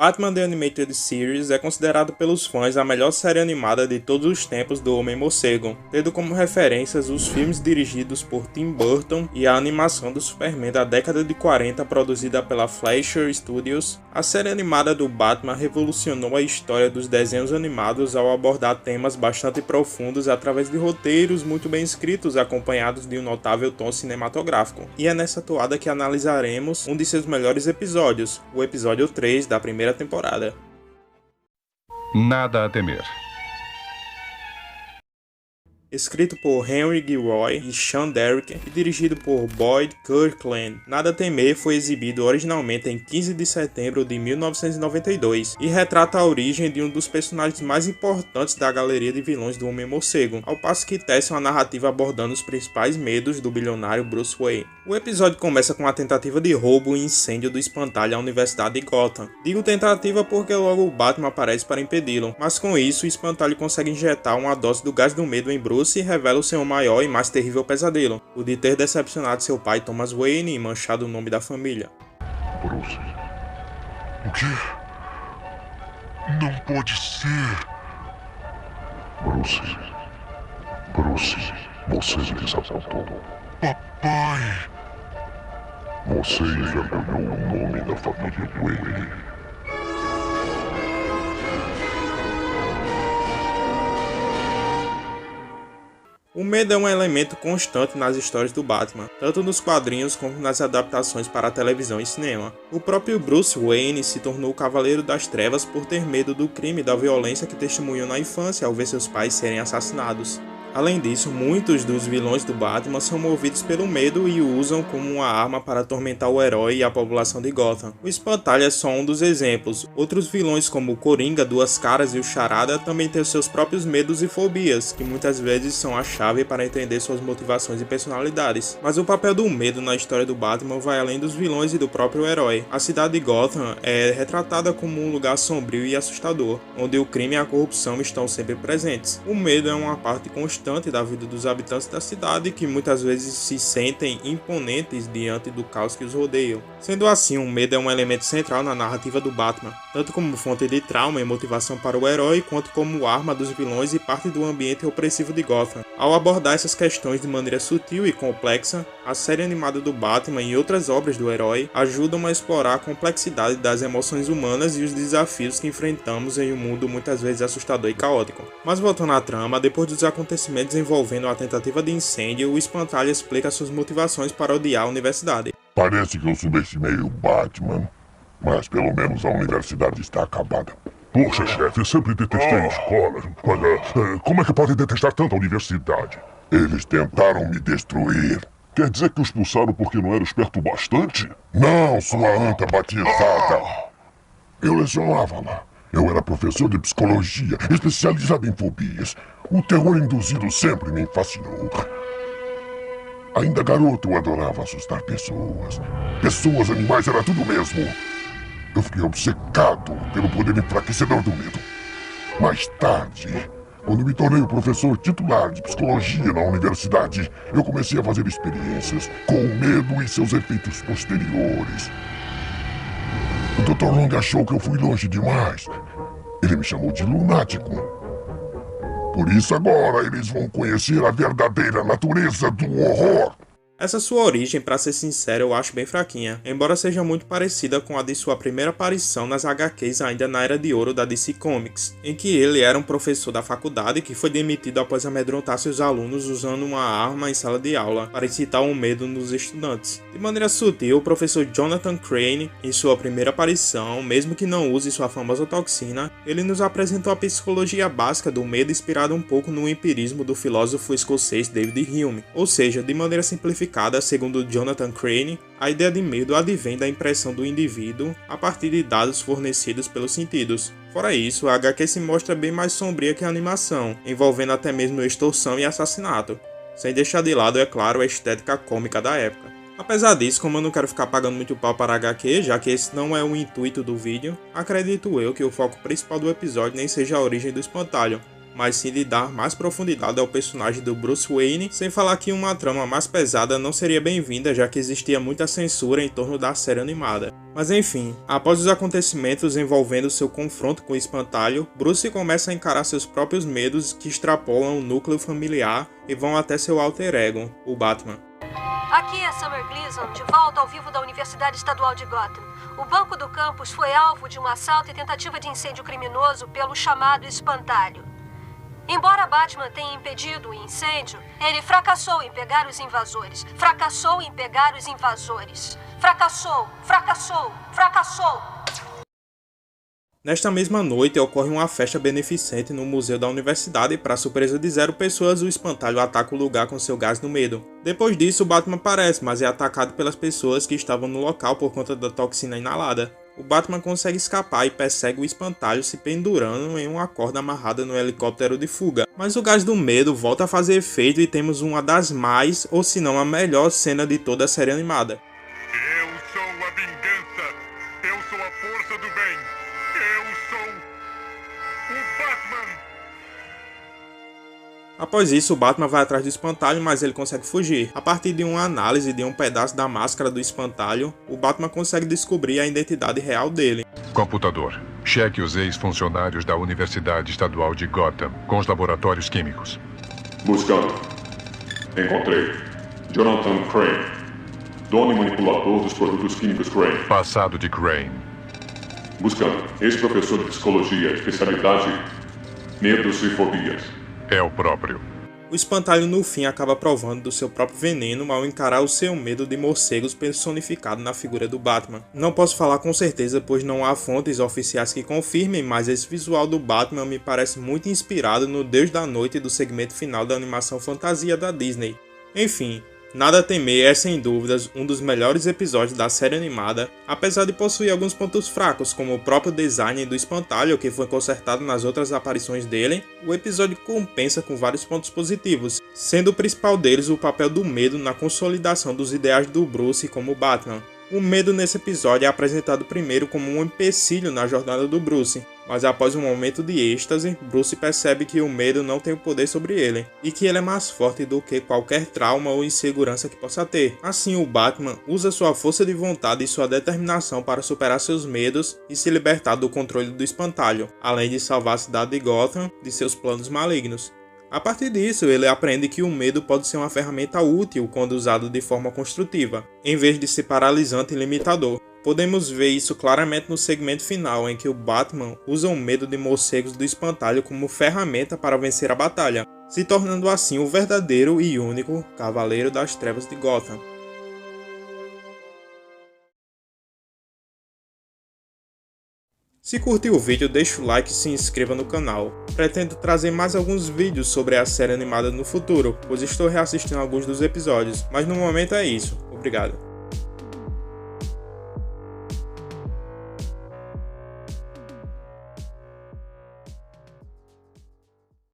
Batman The Animated Series é considerado pelos fãs a melhor série animada de todos os tempos do Homem-Morcego, tendo como referências os filmes dirigidos por Tim Burton e a animação do Superman da década de 40 produzida pela Fleischer Studios. A série animada do Batman revolucionou a história dos desenhos animados ao abordar temas bastante profundos através de roteiros muito bem escritos acompanhados de um notável tom cinematográfico. E é nessa toada que analisaremos um de seus melhores episódios, o episódio 3 da primeira temporada. Nada a temer. Escrito por Henry Gilroy e Sean Derrick e dirigido por Boyd Kirkland, Nada a Temer foi exibido originalmente em 15 de setembro de 1992 e retrata a origem de um dos personagens mais importantes da galeria de vilões do Homem-Morcego, ao passo que tece uma narrativa abordando os principais medos do bilionário Bruce Wayne. O episódio começa com a tentativa de roubo e incêndio do espantalho à Universidade de Gotham. Digo tentativa porque logo o Batman aparece para impedi-lo, mas com isso o espantalho consegue injetar uma dose do gás do medo em Bruce e revela o seu maior e mais terrível pesadelo, o de ter decepcionado seu pai Thomas Wayne e manchado o nome da família. Bruce. O quê? Não pode ser. Bruce. Você me desapontou. Papai. Você envergonhou o nome da família Wayne. O medo é um elemento constante nas histórias do Batman, tanto nos quadrinhos como nas adaptações para a televisão e cinema. O próprio Bruce Wayne se tornou o Cavaleiro das Trevas por ter medo do crime e da violência que testemunhou na infância ao ver seus pais serem assassinados. Além disso, muitos dos vilões do Batman são movidos pelo medo e o usam como uma arma para atormentar o herói e a população de Gotham. O Espantalho é só um dos exemplos. Outros vilões como o Coringa, Duas Caras e o Charada também têm seus próprios medos e fobias, que muitas vezes são a chave para entender suas motivações e personalidades. Mas o papel do medo na história do Batman vai além dos vilões e do próprio herói. A cidade de Gotham é retratada como um lugar sombrio e assustador, onde o crime e a corrupção estão sempre presentes. O medo é uma parte constante da vida dos habitantes da cidade que muitas vezes se sentem imponentes diante do caos que os rodeia. Sendo assim, o medo é um elemento central na narrativa do Batman, tanto como fonte de trauma e motivação para o herói, quanto como arma dos vilões e parte do ambiente opressivo de Gotham. Ao abordar essas questões de maneira sutil e complexa, a série animada do Batman e outras obras do herói ajudam a explorar a complexidade das emoções humanas e os desafios que enfrentamos em um mundo muitas vezes assustador e caótico. Mas voltando à trama, depois dos acontecimentos envolvendo a tentativa de incêndio, o Espantalho explica suas motivações para odiar a universidade. Parece que eu subestimei o Batman, mas pelo menos a universidade está acabada. Poxa, chefe, eu sempre detestei escolas. Olha, como é que podem detestar tanto a universidade? Eles tentaram me destruir. Quer dizer que o expulsaram porque não era esperto bastante? Não, sua anta batizada. Eu lecionava lá. Eu era professor de psicologia, especializado em fobias. O terror induzido sempre me fascinou. Ainda garoto, eu adorava assustar pessoas. Pessoas, animais, era tudo mesmo. Eu fiquei obcecado pelo poder enfraquecedor do medo. Mais tarde, quando me tornei o professor titular de psicologia na universidade, eu comecei a fazer experiências com o medo e seus efeitos posteriores. O Dr. Long achou que eu fui longe demais. Ele me chamou de lunático. Por isso agora eles vão conhecer a verdadeira natureza do horror. Essa sua origem, pra ser sincero, eu acho bem fraquinha, embora seja muito parecida com a de sua primeira aparição nas HQs ainda na Era de Ouro da DC Comics, em que ele era um professor da faculdade que foi demitido após amedrontar seus alunos usando uma arma em sala de aula, para incitar o medo nos estudantes. De maneira sutil, o professor Jonathan Crane, em sua primeira aparição, mesmo que não use sua famosa toxina, ele nos apresentou a psicologia básica do medo inspirada um pouco no empirismo do filósofo escocês David Hume, ou seja, de maneira simplificada, segundo Jonathan Crane, a ideia de medo advém da impressão do indivíduo a partir de dados fornecidos pelos sentidos. Fora isso, a HQ se mostra bem mais sombria que a animação, envolvendo até mesmo extorsão e assassinato, sem deixar de lado, é claro, a estética cômica da época. Apesar disso, como eu não quero ficar pagando muito pau para a HQ, já que esse não é o intuito do vídeo, acredito eu que o foco principal do episódio nem seja a origem do espantalho, mas sim de dar mais profundidade ao personagem do Bruce Wayne, sem falar que uma trama mais pesada não seria bem-vinda, já que existia muita censura em torno da série animada. Mas enfim, após os acontecimentos envolvendo seu confronto com o Espantalho, Bruce começa a encarar seus próprios medos que extrapolam o núcleo familiar e vão até seu alter ego, o Batman. Aqui é Summer Gleason, de volta ao vivo da Universidade Estadual de Gotham. O banco do campus foi alvo de um assalto e tentativa de incêndio criminoso pelo chamado Espantalho. Embora Batman tenha impedido o incêndio, ele fracassou em pegar os invasores. Fracassou em pegar os invasores. Fracassou, fracassou, fracassou. Nesta mesma noite ocorre uma festa beneficente no museu da universidade e, para surpresa de 0 pessoas, o Espantalho ataca o lugar com seu gás do medo. Depois disso, o Batman aparece, mas é atacado pelas pessoas que estavam no local por conta da toxina inalada. O Batman consegue escapar e persegue o Espantalho se pendurando em uma corda amarrada no helicóptero de fuga. Mas o gás do medo volta a fazer efeito e temos uma das mais, ou se não a melhor cena de toda a série animada. Eu sou a vingança. Eu sou a força do bem. Eu sou o Batman. Após isso, o Batman vai atrás do Espantalho, mas ele consegue fugir. A partir de uma análise de um pedaço da máscara do Espantalho, o Batman consegue descobrir a identidade real dele. Computador, cheque os ex-funcionários da Universidade Estadual de Gotham com os laboratórios químicos. Buscando. Encontrei. Jonathan Crane, dono e manipulador dos produtos químicos Crane. Passado de Crane. Buscando. Ex-professor de psicologia, especialidade medos e fobias. É o próprio. O Espantalho no fim acaba provando do seu próprio veneno ao encarar o seu medo de morcegos personificado na figura do Batman. Não posso falar com certeza, pois não há fontes oficiais que confirmem, mas esse visual do Batman me parece muito inspirado no Deus da Noite do segmento final da animação fantasia da Disney. Enfim, Nada a Temer é sem dúvidas um dos melhores episódios da série animada, apesar de possuir alguns pontos fracos, como o próprio design do Espantalho, que foi consertado nas outras aparições dele. O episódio compensa com vários pontos positivos, sendo o principal deles o papel do medo na consolidação dos ideais do Bruce como Batman. O medo nesse episódio é apresentado primeiro como um empecilho na jornada do Bruce, mas após um momento de êxtase, Bruce percebe que o medo não tem o poder sobre ele, e que ele é mais forte do que qualquer trauma ou insegurança que possa ter. Assim, o Batman usa sua força de vontade e sua determinação para superar seus medos e se libertar do controle do Espantalho, além de salvar a cidade de Gotham de seus planos malignos. A partir disso, ele aprende que o medo pode ser uma ferramenta útil quando usado de forma construtiva, em vez de ser paralisante e limitador. Podemos ver isso claramente no segmento final, em que o Batman usa o medo de morcegos do Espantalho como ferramenta para vencer a batalha, se tornando assim o verdadeiro e único Cavaleiro das Trevas de Gotham. Se curtiu o vídeo, deixa o like e se inscreva no canal. Pretendo trazer mais alguns vídeos sobre a série animada no futuro, pois estou reassistindo alguns dos episódios, mas no momento é isso. Obrigado.